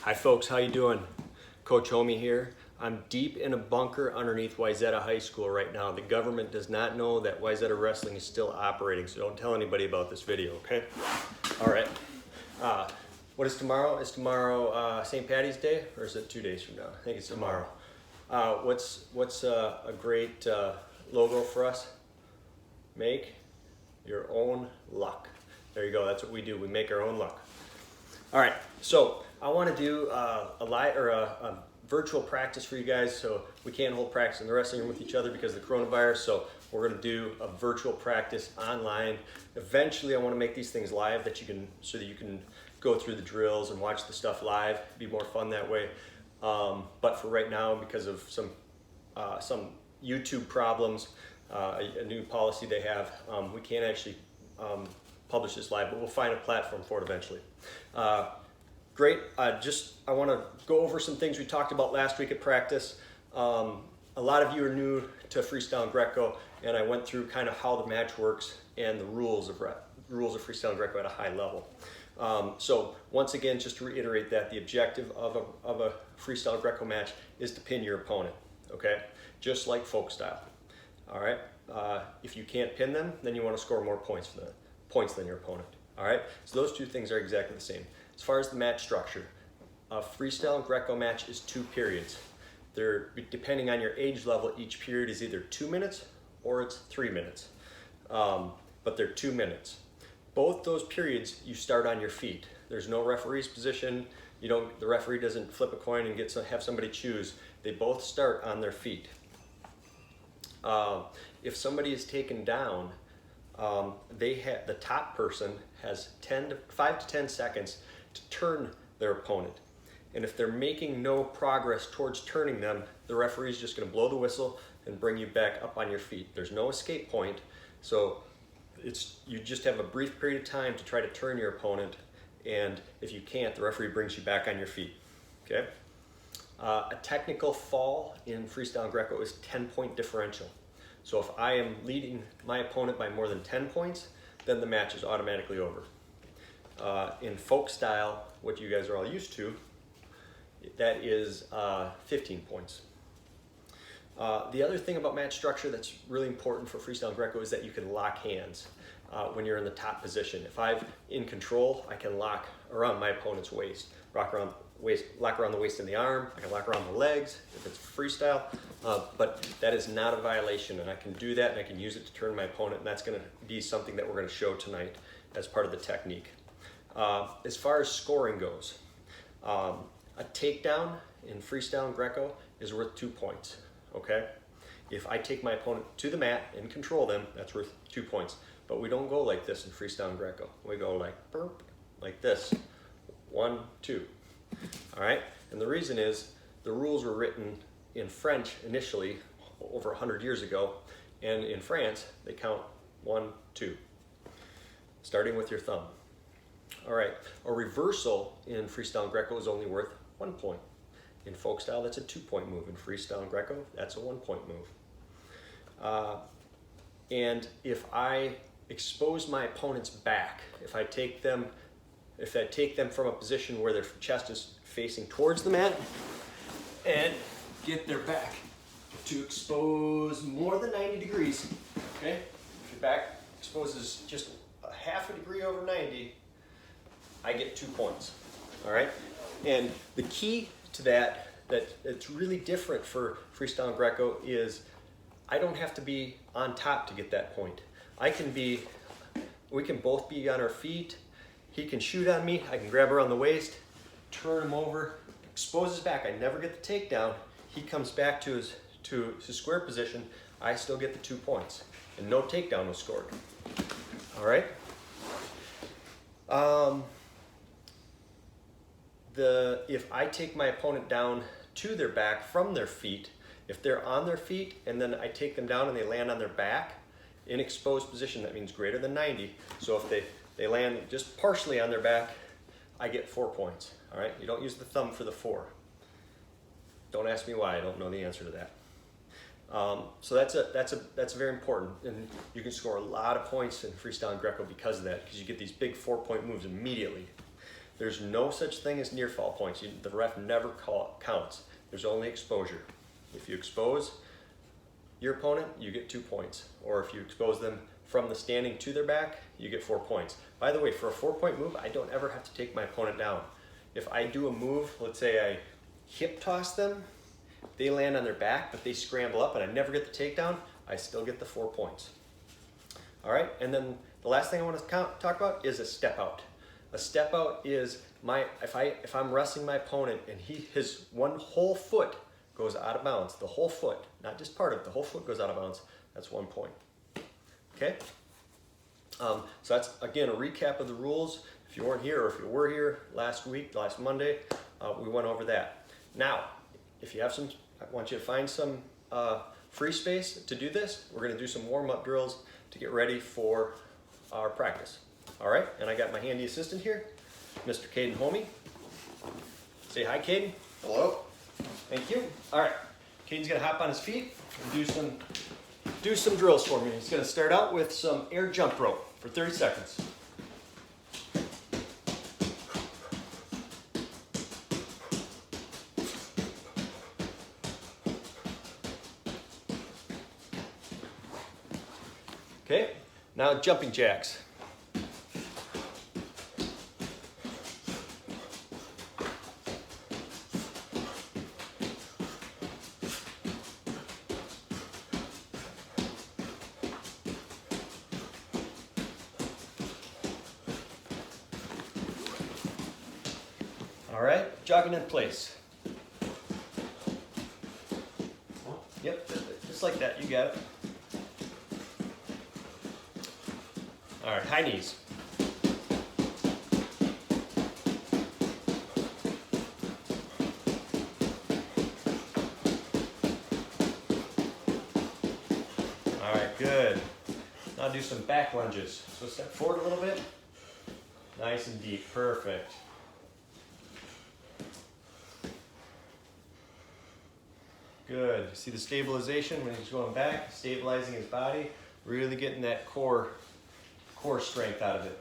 Hi folks, how you doing? Coach Homie here. I'm deep in a bunker underneath Wayzata High School right now. The government does not know that Wayzata Wrestling is still operating, so don't tell anybody about this video, okay? All right. What is tomorrow? Is tomorrow St. Patty's Day, or is it 2 days from now? I think it's tomorrow. What's a great logo for us? Make your own luck. There you go. That's what we do. We make our own luck. All right. So I want to do a virtual practice for you guys. So we can't hold practice in the wrestling room with each other because of the coronavirus. So we're going to do a virtual practice online. Eventually, I want to make these things live so that you can go through the drills and watch the stuff live. It'd be more fun that way. But for right now, because of some YouTube problems, a new policy they have, we can't actually publish this live, but we'll find a platform for it eventually. Great. I want to go over some things we talked about last week at practice. A lot of you are new to freestyle and Greco, and I went through kind of how the match works and the rules of freestyle and Greco at a high level. So once again, just to reiterate that the objective of a freestyle Greco match is to pin your opponent, okay? Just like folk style, all right? If you can't pin them, then you want to score more points than your opponent, all right? So those two things are exactly the same. As far as the match structure, a freestyle and Greco match is 2 periods. They're, depending on your age level, each period is either 2 minutes or it's 3 minutes, but they're 2 minutes. Both those periods, you start on your feet. There's no referee's position. The referee doesn't flip a coin and have somebody choose. They both start on their feet. If somebody is taken down, the top person has 5 to 10 seconds to turn their opponent. And if they're making no progress towards turning them, the referee is just going to blow the whistle and bring you back up on your feet. There's no escape point, so you just have a brief period of time to try to turn your opponent, and if you can't, the referee brings you back on your feet, okay? A technical fall in freestyle and Greco is 10-point differential. So if I am leading my opponent by more than 10 points, then the match is automatically over. In folk style, what you guys are all used to, that is 15 points. The other thing about match structure that's really important for freestyle and Greco is that you can lock hands when you're in the top position. If I'm in control, I can lock around my opponent's waist, lock around the waist and the arm. I can lock around the legs if it's freestyle, but that is not a violation, and I can do that and I can use it to turn my opponent, and that's going to be something that we're going to show tonight as part of the technique. As far as scoring goes, a takedown in freestyle and Greco is worth 2 points, okay? If I take my opponent to the mat and control them, that's worth 2 points. But we don't go like this in freestyle and Greco. We go like burp, like this, 1, 2. All right, and the reason is the rules were written in French initially over 100 years ago, and in France they count 1, 2, starting with your thumb. All right, a reversal in freestyle and Greco is only worth 1 point. In folk style, that's a 2-point move. In freestyle and Greco, that's a 1-point move. And if I expose my opponent's back, if I take them from a position where their chest is facing towards the mat and get their back to expose more than 90 degrees, okay? If your back exposes just a half a degree over 90, I get 2 points, all right? And the key to that it's really different for freestyle and Greco is I don't have to be on top to get that point. We can both be on our feet. He can shoot on me, I can grab around the waist, turn him over, expose his back. I never get the takedown. He comes back to his square position. I still get the 2 points, and no takedown was scored. All right? If I take my opponent down to their back from their feet, if they're on their feet and then I take them down and they land on their back in exposed position, that means greater than 90. So if they land just partially on their back, I get 4 points, all right? You don't use the thumb for the 4. Don't ask me why, I don't know the answer to that. So that's very important, and you can score a lot of points in freestyle and Greco because of that, because you get these big 4-point moves immediately. There's no such thing as near fall points. The ref never counts. There's only exposure. If you expose your opponent, you get 2 points. Or if you expose them from the standing to their back, you get 4 points. By the way, for a 4-point move, I don't ever have to take my opponent down. If I do a move, let's say I hip toss them, they land on their back, but they scramble up and I never get the takedown, I still get the 4 points. All right, and then the last thing I want to talk about is a step out. A step out is if I'm wrestling my opponent and his one whole foot goes out of bounds, the whole foot, not just part of it, the whole foot goes out of bounds, that's 1 point. Okay? So that's, again, a recap of the rules. If you weren't here or if you were here last Monday, we went over that. Now, if you have I want you to find some free space to do this. We're going to do some warm-up drills to get ready for our practice. All right, and I got my handy assistant here, Mr. Caden Homey. Say hi, Caden. Hello. Thank you. All right, Caden's going to hop on his feet and do some drills for me. He's going to start out with some air jump rope for 30 seconds. Okay, now jumping jacks. All right, jogging in place. Yep, just like that, you got it. All right, high knees. All right, good. Now do some back lunges. So step forward a little bit. Nice and deep, perfect. Good. See the stabilization when he's going back, stabilizing his body, really getting that core strength out of it.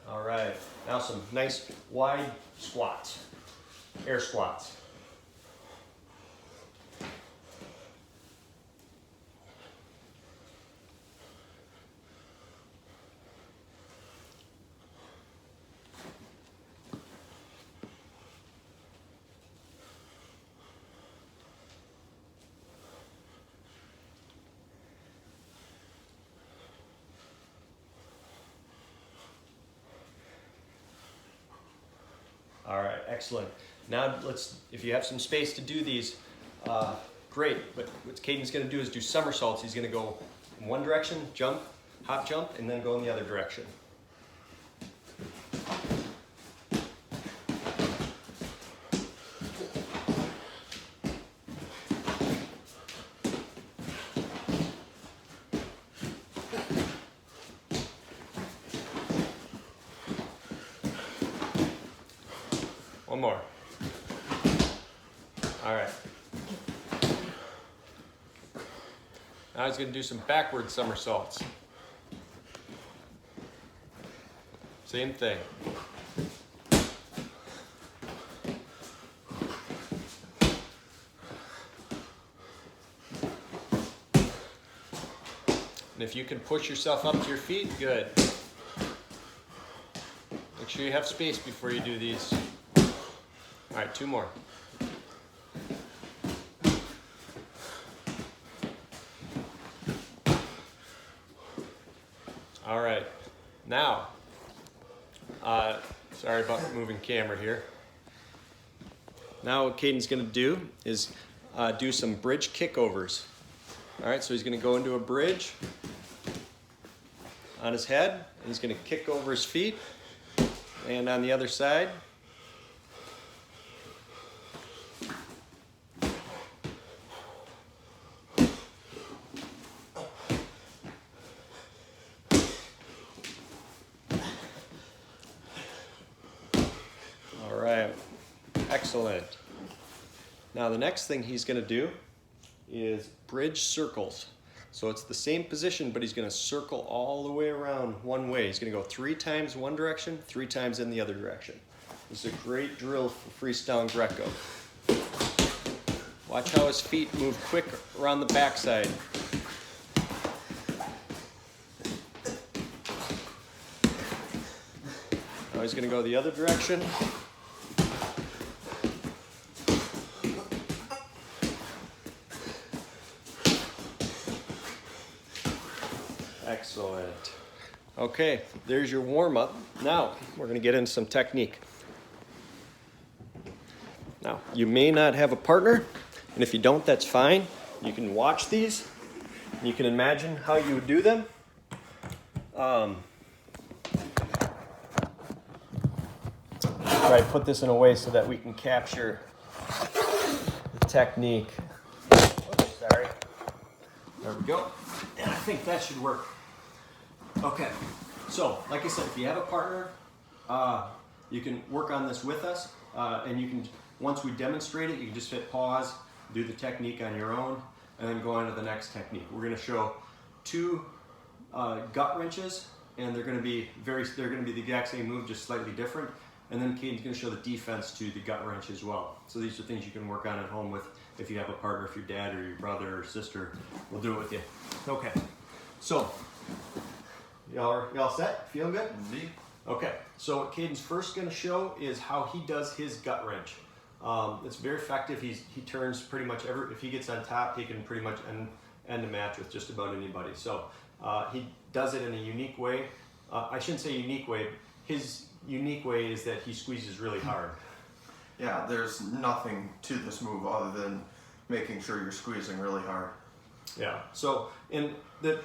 All right, now some nice wide squats, air squats. All right, excellent. Now if you have some space to do these, great. But what Caden's gonna do is do somersaults. He's gonna go in one direction, jump, hop jump, and then go in the other direction. One more. All right. Now he's going to do some backward somersaults. Same thing. And if you can push yourself up to your feet, good. Make sure you have space before you do these. All right, 2 more. All right, now, sorry about moving camera here. Now what Caden's gonna do is do some bridge kickovers. All right, so he's gonna go into a bridge on his head, and he's gonna kick over his feet, and on the other side. Excellent. Now the next thing he's going to do is bridge circles. So it's the same position, but he's going to circle all the way around one way. He's going to go 3 times one direction, 3 times in the other direction. This is a great drill for freestyle Greco. Watch how his feet move quick around the backside. Now he's going to go the other direction. Excellent. Okay, there's your warm-up. Now we're going to get into some technique. Now, you may not have a partner, and if you don't, that's fine. You can watch these, and you can imagine how you would do them. Try to put this in a way so that we can capture the technique. Oops, sorry. There we go. And I think that should work. Okay, so like I said, if you have a partner, you can work on this with us, and you can, once we demonstrate it, you can just hit pause, do the technique on your own, and then go on to the next technique. We're going to show 2 gut wrenches, and they're going to be the exact same move, just slightly different. And then Caden's going to show the defense to the gut wrench as well. So these are things you can work on at home with if you have a partner, if your dad or your brother or sister will do it with you. Okay, so y'all set? Feeling good? Indeed. Okay, so what Caden's first going to show is how he does his gut wrench. It's very effective. He turns pretty much if he gets on top, he can pretty much end a match with just about anybody. So he does it in a unique way. I shouldn't say unique way. His unique way is that he squeezes really hard. Yeah, there's nothing to this move other than making sure you're squeezing really hard. Yeah. So, and the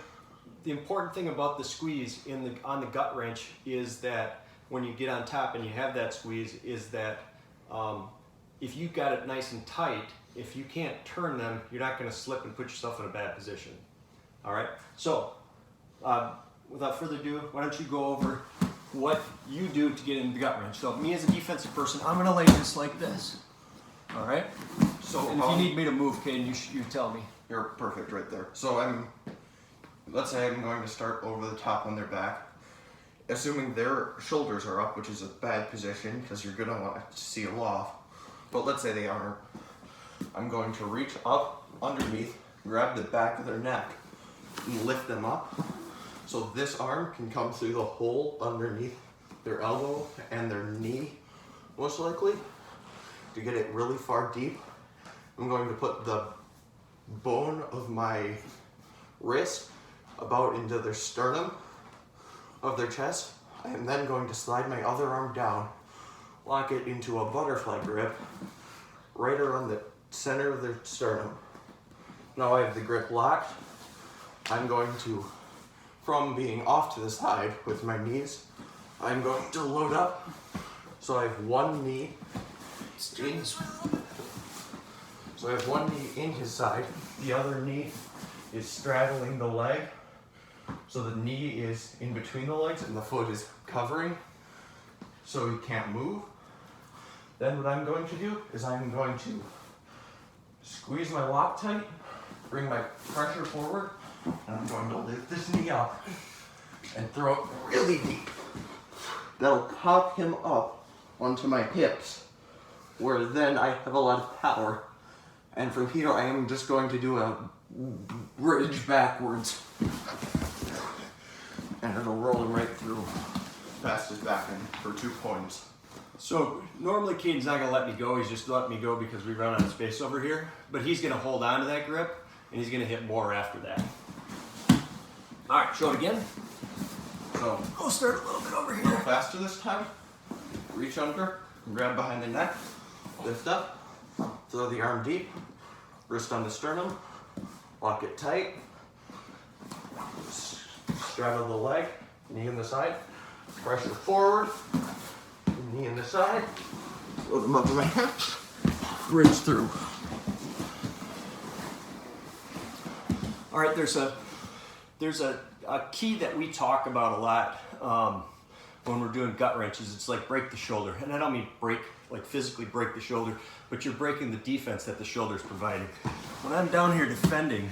important thing about the squeeze on the gut wrench is that when you get on top and you have that squeeze, is that if you got it nice and tight, if you can't turn them, you're not going to slip and put yourself in a bad position. All right. So, without further ado, why don't you go over what you do to get in the gut wrench. So me as a defensive person, I'm going to lay this like this. All right? So, and if you need me to move, Caden, you tell me. You're perfect right there. So let's say I'm going to start over the top on their back, assuming their shoulders are up, which is a bad position because you're going to want to seal off. But let's say they aren't. I'm going to reach up underneath, grab the back of their neck, and lift them up. So this arm can come through the hole underneath their elbow and their knee, most likely. To get it really far deep, I'm going to put the bone of my wrist about into their sternum of their chest. I am then going to slide my other arm down, lock it into a butterfly grip right around the center of their sternum. Now I have the grip locked. I'm going to, from being off to the side with my knees, I'm going to load up. So I have one knee in, so I have one knee in his side, the other knee is straddling the leg. So the knee is in between the legs and the foot is covering, so he can't move. Then what I'm going to do is I'm going to squeeze my lock tight, bring my pressure forward, and I'm going to lift this knee up and throw it really deep. That'll pop him up onto my hips, where then I have a lot of power. And from here, I am just going to do a bridge backwards. And it'll roll him right through past his back end for 2 points. So normally Caden's not gonna let me go, he's just letting me go because we run out of space over here. But he's gonna hold on to that grip and he's gonna hit more after that. All right, show it again. So I'll start a little bit over a here. little faster this time. Reach under, grab behind the neck, lift up, throw the arm deep, wrist on the sternum, lock it tight, straddle the leg, knee in the side, pressure forward, knee in the side, load them up to my hips, bridge through. All right, there's a key that we talk about a lot when we're doing gut wrenches. It's like break the shoulder, and I don't mean break like physically break the shoulder, but you're breaking the defense that the shoulder is providing. When I'm down here defending,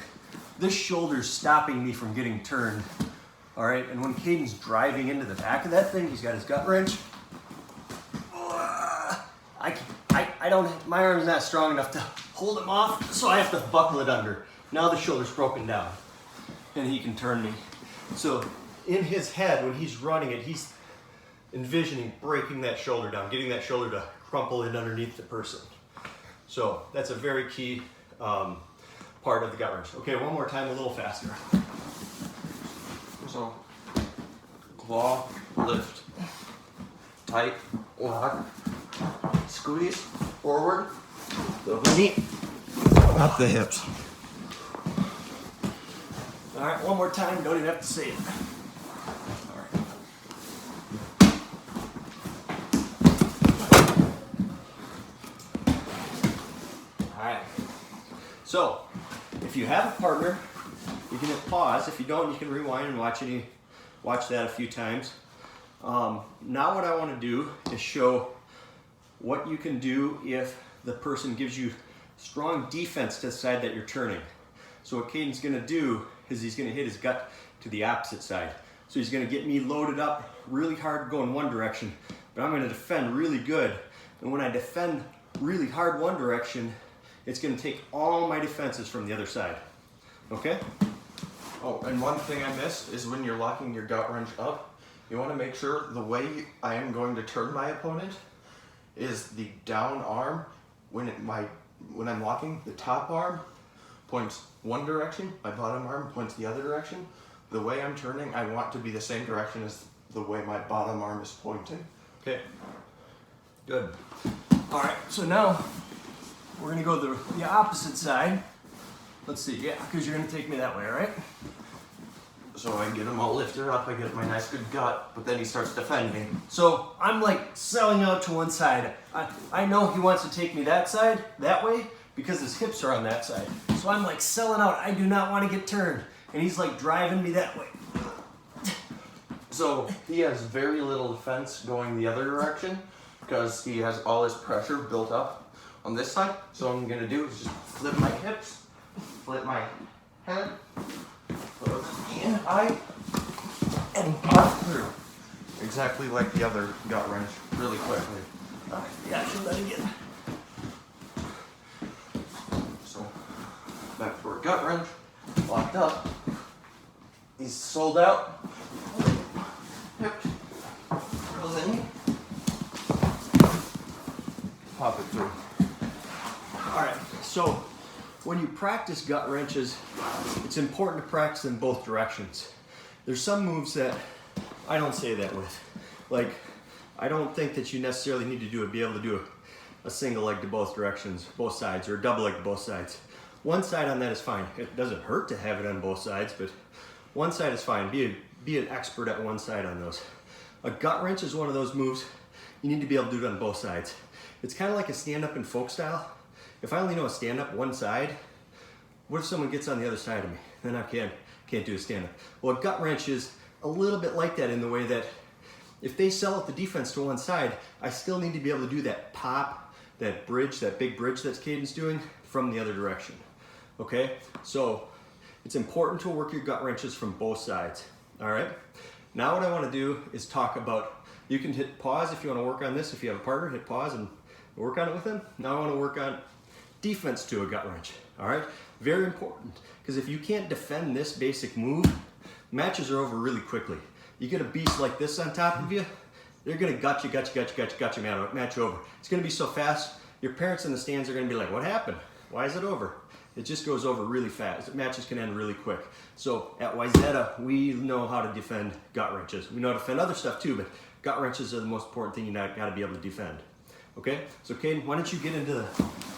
this shoulder's stopping me from getting turned. All right, and when Caden's driving into the back of that thing, he's got his gut wrench. My arm's not strong enough to hold him off, so I have to buckle it under. Now the shoulder's broken down, and he can turn me. So in his head, when he's running it, he's envisioning breaking that shoulder down, getting that shoulder to crumple in underneath the person. So that's a very key part of the gut wrench. Okay, one more time, a little faster. So, claw, lift, tight, lock, squeeze, forward, double knee, up the hips. All right, one more time, don't even have to say it. All right, so if you have a partner, you can hit pause. If you don't, you can rewind and watch that a few times. Now what I want to do is show what you can do if the person gives you strong defense to the side that you're turning. So what Caden's going to do is he's going to hit his gut to the opposite side. So he's going to get me loaded up really hard going one direction, but I'm going to defend really good. And when I defend really hard one direction, it's going to take all my defenses from the other side. Okay? Oh, and one thing I missed is when you're locking your gut wrench up, you want to make sure the way I am going to turn my opponent is the down arm. When I'm locking, the top arm points one direction, my bottom arm points the other direction. The way I'm turning, I want to be the same direction as the way my bottom arm is pointing. Okay, good. All right, so now we're gonna go the opposite side. Let's see, yeah, because you're gonna take me that way, right? So I get him all lifted up, I get my nice good gut, but then he starts defending. So I'm like selling out to one side. I know he wants to take me that side, that way, because his hips are on that side. So I'm like selling out, I do not want to get turned. And he's like driving me that way. So he has very little defense going the other direction because he has all his pressure built up on this side. So what I'm gonna do is just flip my hips, flip my head, close the eye, and pop through. Exactly like the other gut wrench, really quickly. Alright, yeah, I should let him get. So back for a gut wrench, locked up. He's sold out. Hip, goes in. Pop it through. Alright, so when you practice gut wrenches, it's important to practice in both directions. There's some moves that I don't say that with. Like, I don't think that you necessarily need to be able to do a single leg to both directions, both sides, or a double leg to both sides. One side on that is fine. It doesn't hurt to have it on both sides, but one side is fine. Be an expert at one side on those. A gut wrench is one of those moves you need to be able to do it on both sides. It's kind of like a stand-up in folk style. If I only know a stand-up one side, what if someone gets on the other side of me? Then I can't do a stand-up. Well, a gut wrench is a little bit like that in the way that if they sell out the defense to one side, I still need to be able to do that pop, that bridge, that big bridge that Caden's doing from the other direction. Okay? So it's important to work your gut wrenches from both sides. All right? Now what I want to do is talk about, you can hit pause if you want to work on this. If you have a partner, hit pause and work on it with them. Now I want to work on defense to a gut wrench. All right? Very important. Because if you can't defend this basic move, matches are over really quickly. You get a beast like this on top of you, they're going to gut you, match over. It's going to be so fast, your parents in the stands are going to be like, what happened? Why is it over? It just goes over really fast. Matches can end really quick. So at Wyzetta, we know how to defend gut wrenches. We know how to defend other stuff too, but gut wrenches are the most important thing you got to be able to defend. Okay? So Caden, why don't you get into the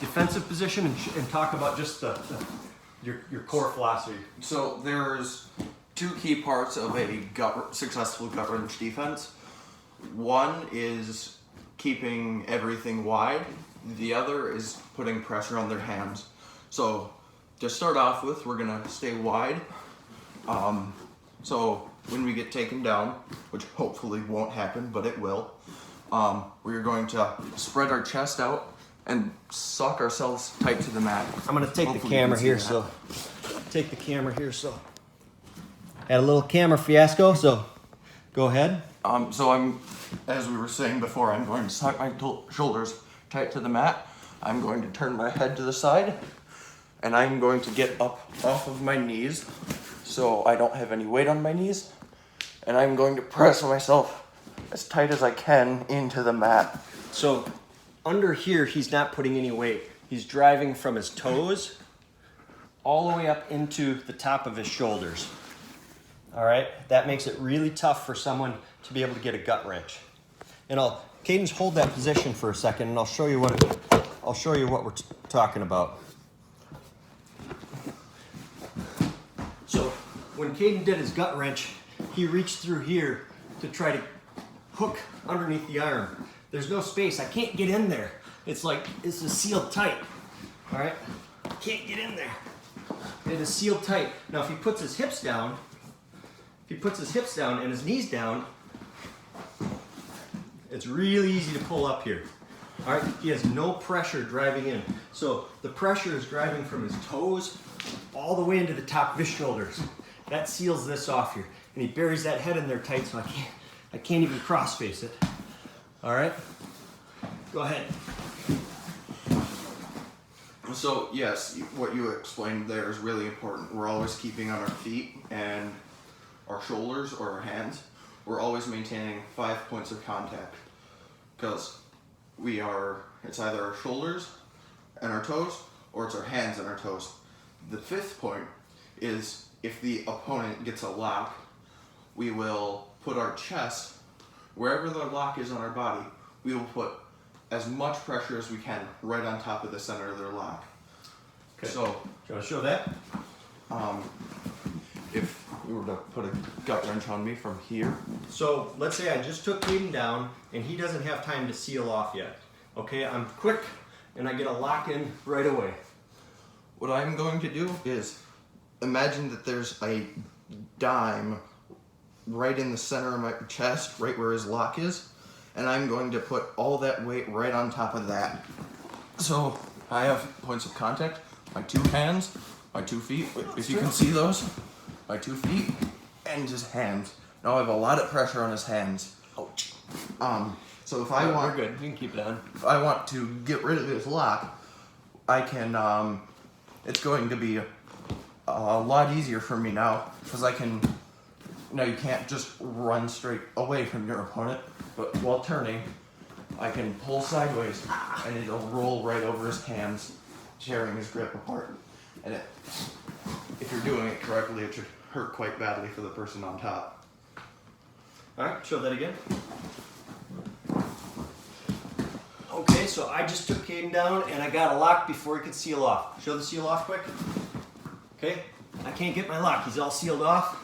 defensive position and talk about just your core philosophy. So there's two key parts of a successful gut wrench defense. One is keeping everything wide. The other is putting pressure on their hands. So to start off with, we're gonna stay wide. So when we get taken down, which hopefully won't happen, but it will, we're going to spread our chest out and suck ourselves tight to the mat. I'm gonna take Hopefully the you can camera see here, that. so take the camera here, so had a little camera fiasco, so go ahead. So as we were saying before, I'm going to suck my shoulders tight to the mat. I'm going to turn my head to the side, and I'm going to get up off of my knees so I don't have any weight on my knees, and I'm going to press myself as tight as I can into the mat. So under here, he's not putting any weight. He's driving from his toes all the way up into the top of his shoulders. All right, that makes it really tough for someone to be able to get a gut wrench. And Cadence, hold that position for a second, and I'll show you what we're talking about. So when Caden did his gut wrench, he reached through here to try to hook underneath the arm. There's no space. I can't get in there. It's like it's sealed tight. All right, can't get in there. It is sealed tight. Now, if he puts his hips down, and his knees down, it's really easy to pull up here. All right, he has no pressure driving in. So the pressure is driving from his toes all the way into the top of his shoulders. That seals this off here. And he buries that head in there tight, so I can't even cross face it. All right, go ahead. So yes, what you explained there is really important. We're always keeping on our feet and our shoulders or our hands. We're always maintaining 5 points of contact, because it's either our shoulders and our toes, or it's our hands and our toes. The 5th point is if the opponent gets a lock, we will put our chest, wherever the lock is on our body, we will put as much pressure as we can right on top of the center of their lock. Okay. So, do you want to show that? if you were to put a gut wrench on me from here. So let's say I just took Caden down and he doesn't have time to seal off yet. Okay, I'm quick and I get a lock in right away. What I'm going to do is imagine that there's a dime right in the center of my chest, right where his lock is, and I'm going to put all that weight right on top of that. So I have points of contact, my 2 hands, my 2 feet, if you can see those, my 2 feet, and his hands. Now I have a lot of pressure on his hands. Ouch. So if I want, we're good. You can keep it on. if I want to get rid of his lock, I can, it's going to be a lot easier for me now, because I can, you can't just run straight away from your opponent, but while turning, I can pull sideways, and it'll roll right over his hands, tearing his grip apart. And if you're doing it correctly, it should hurt quite badly for the person on top. All right, show that again. Okay, so I just took Caden down and I got a lock before he could seal off. Show the seal off quick. Okay, I can't get my lock. He's all sealed off.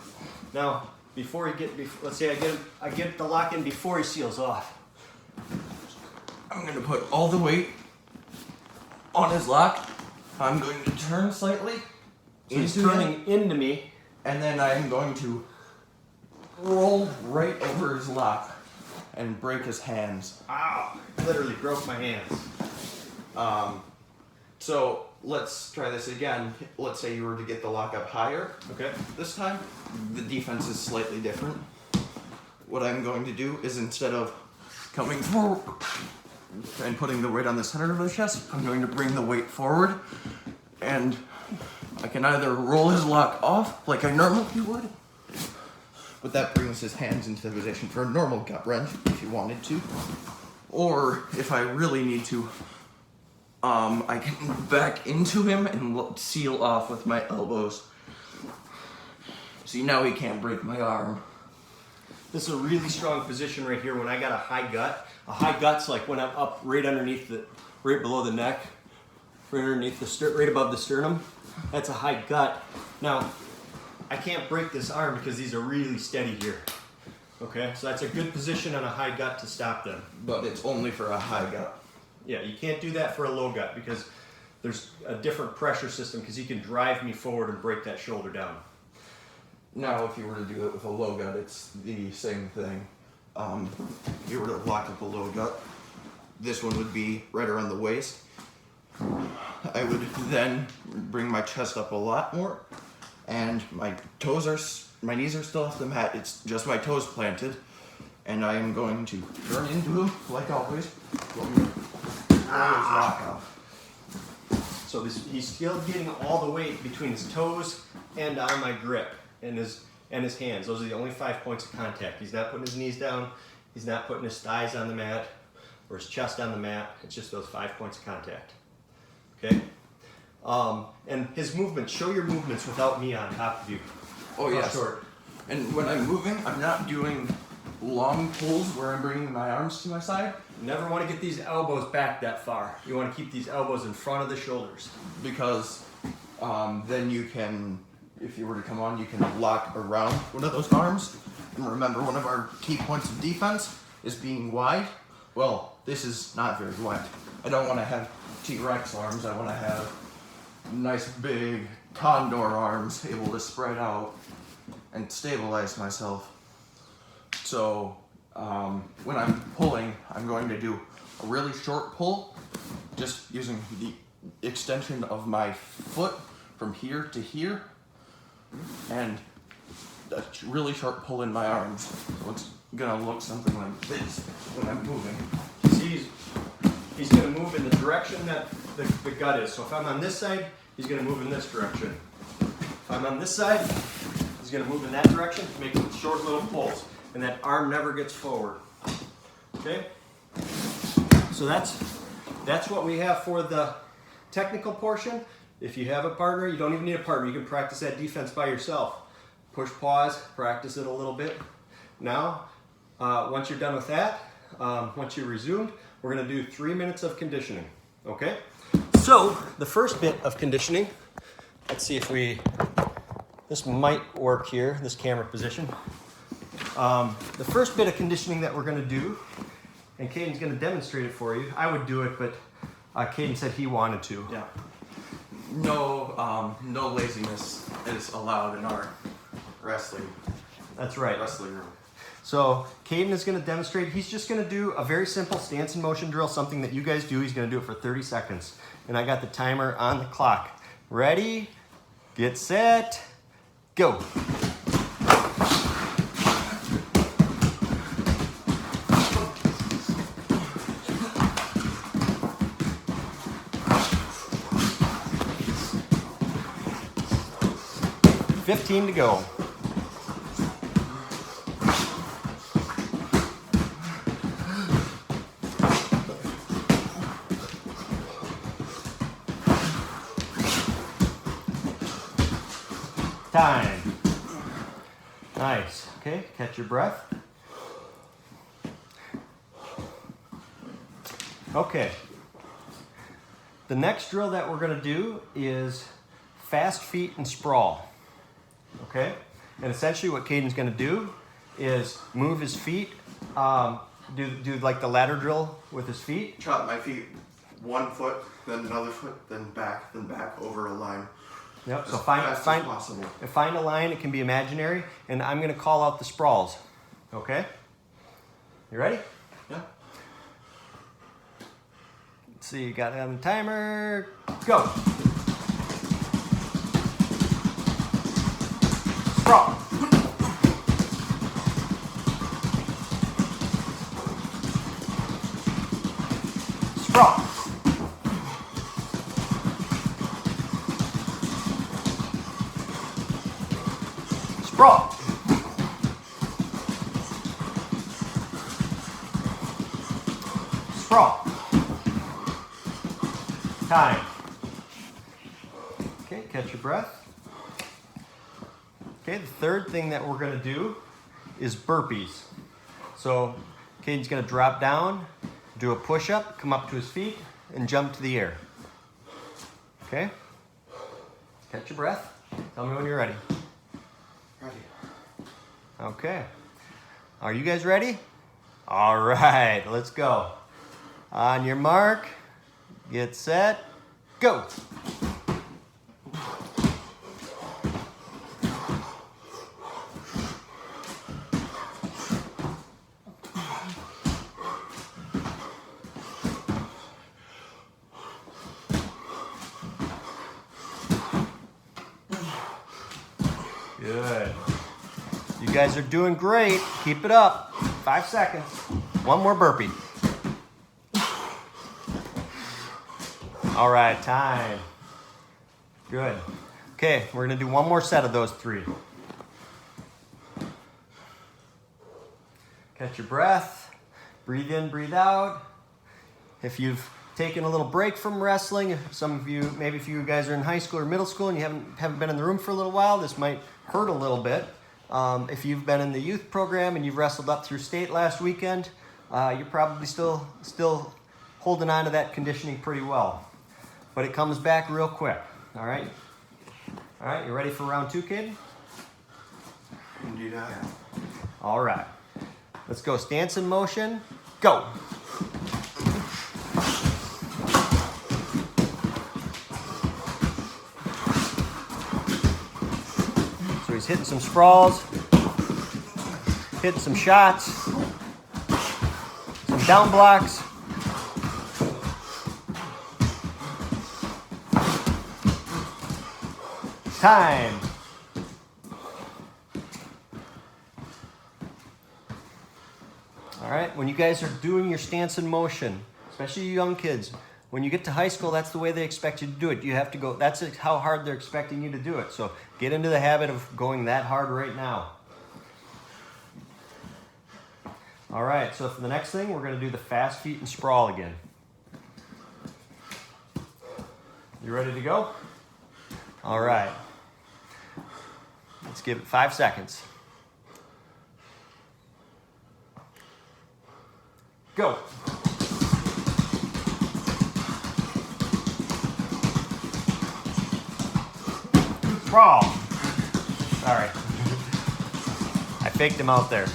Now, let's say I get the lock in before he seals off. I'm going to put all the weight on his lock. I'm going to turn slightly. So he's turning into me. And then I'm going to roll right over his lock and break his hands. Ow! Literally broke my hands. So let's try this again. Let's say you were to get the lock up higher. Okay. This time, the defense is slightly different. What I'm going to do is, instead of coming forward and putting the weight on the center of the chest, I'm going to bring the weight forward, and I can either roll his lock off like I normally would, but that brings his hands into the position for a normal gut wrench if you wanted to, or if I really need to, I can back into him and seal off with my elbows. See, now he can't break my arm. This is a really strong position right here when I got a high gut. A high gut's like when I'm up right below the neck, right above the sternum. That's a high gut. Now, I can't break this arm because these are really steady here. Okay, so that's a good position on a high gut to stop them. But it's only for a high gut. Yeah, you can't do that for a low gut because there's a different pressure system because he can drive me forward and break that shoulder down. Now, if you were to do it with a low gut, it's the same thing. if you were to lock up a low gut, this one would be right around the waist. I would then bring my chest up a lot more, and my knees are still off the mat. It's just my toes planted, and I am going to turn into, like always, lock out. So he's still getting all the weight between his toes and on my grip and his hands. Those are the only 5 points of contact. He's not putting his knees down. He's not putting his thighs on the mat or his chest on the mat. It's just those 5 points of contact. Okay? And his movements, show your movements without me on top of you. Oh, yes. Short. And when I'm moving, I'm not doing long pulls where I'm bringing my arms to my side. You never want to get these elbows back that far. You want to keep these elbows in front of the shoulders. Because then you can, if you were to come on, you can lock around one of those arms. And remember, one of our key points of defense is being wide. Well, this is not very wide. I don't want to have T-Rex arms. I want to have nice big condor arms able to spread out and stabilize myself. So when I'm pulling, I'm going to do a really short pull, just using the extension of my foot from here to here, and a really short pull in my arms. So it's gonna look something like this when I'm moving. See, he's gonna move in the direction that the gut is. So if I'm on this side, he's gonna move in this direction. If I'm on this side, he's gonna move in that direction, making short little pulls. And that arm never gets forward. Okay? So that's what we have for the technical portion. If you have a partner, you don't even need a partner. You can practice that defense by yourself. Push pause, practice it a little bit. Now, once you're done with that, once you're resumed, we're gonna do 3 minutes of conditioning, okay? So, the first bit of conditioning, let's see if this might work here, this camera position. The first bit of conditioning that we're going to do, and Caden's going to demonstrate it for you. I would do it, but Caden said he wanted to. Yeah. No laziness is allowed in our wrestling. That's right. Wrestling room. So Caden is going to demonstrate. He's just going to do a very simple stance and motion drill, something that you guys do. He's going to do it for 30 seconds. And I got the timer on the clock. Ready, get set, go. $15 to go. Time. Nice. Okay, catch your breath. Okay. The next drill that we're going to do is fast feet and sprawl. Okay? And essentially what Caden's going to do is move his feet, do like the ladder drill with his feet. Chop my feet 1 foot, then another foot, then back over a line. Yep. As So fast as possible. find a line. It can be imaginary, and I'm going to call out the sprawls. Okay? You ready? Yeah. Let's see. You got it on the timer. Go. Sprawl. Sprawl. Sprawl. Sprawl. Time. Okay, catch your breath. Okay, the third thing that we're going to do is burpees. So Caden's going to drop down, do a push-up, come up to his feet, and jump to the air. Okay? Catch your breath. Tell me when you're ready. Ready. Okay. Are you guys ready? All right, let's go. On your mark, get set, go. guys are doing great. Keep it up. 5 seconds. One more burpee. All right, time. Good. Okay, we're gonna do one more set of those 3. Catch your breath. Breathe in, breathe out. If you've taken a little break from wrestling, some of you, maybe if you guys are in high school or middle school and you haven't been in the room for a little while, this might hurt a little bit. If you've been in the youth program and you've wrestled up through state last weekend, you're probably still holding on to that conditioning pretty well. But it comes back real quick, all right? All right, you ready for round 2, kid? Indeed I am. All right, let's go. Stance in motion, go. So he's hitting some sprawls, hitting some shots, some down blocks. Time. All right, when you guys are doing your stance in motion, especially you young kids, when you get to high school, that's the way they expect you to do it. You have to go, that's how hard they're expecting you to do it. So get into the habit of going that hard right now. All right, so for the next thing, we're gonna do the fast feet and sprawl again. You ready to go? All right. Let's give it 5 seconds. Go. Sprawl. Sorry. I faked him out there.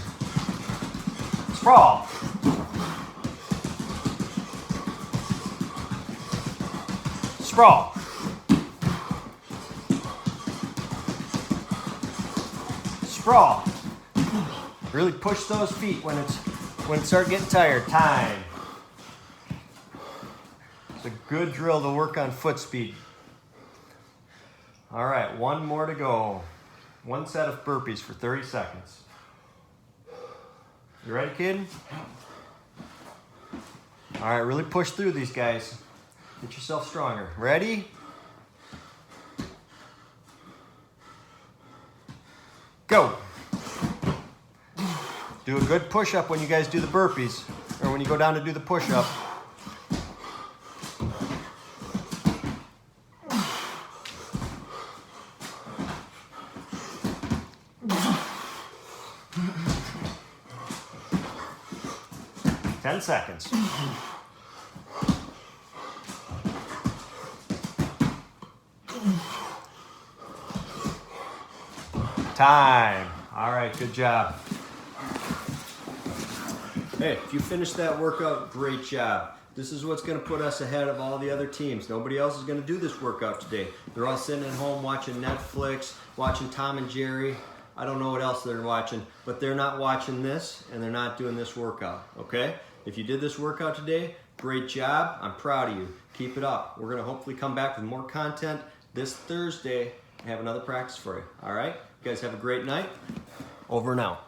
Sprawl. Sprawl. Sprawl. Really push those feet when it starts getting tired. Time. It's a good drill to work on foot speed. All right, one more to go. One set of burpees for 30 seconds. You ready, kid? All right, really push through these guys. Get yourself stronger. Ready? Go. Do a good push-up when you guys do the burpees, or when you go down to do the push-up. Ten seconds. Time. All right, good job. Hey, if you finished that workout, great job. This is what's going to put us ahead of all the other teams. Nobody else is going to do this workout today. They're all sitting at home watching Netflix, watching Tom and Jerry. I don't know what else they're watching, but they're not watching this and they're not doing this workout, okay? If you did this workout today, great job. I'm proud of you. Keep it up. We're going to hopefully come back with more content this Thursday and have another practice for you, all right? You guys have a great night. Over and out.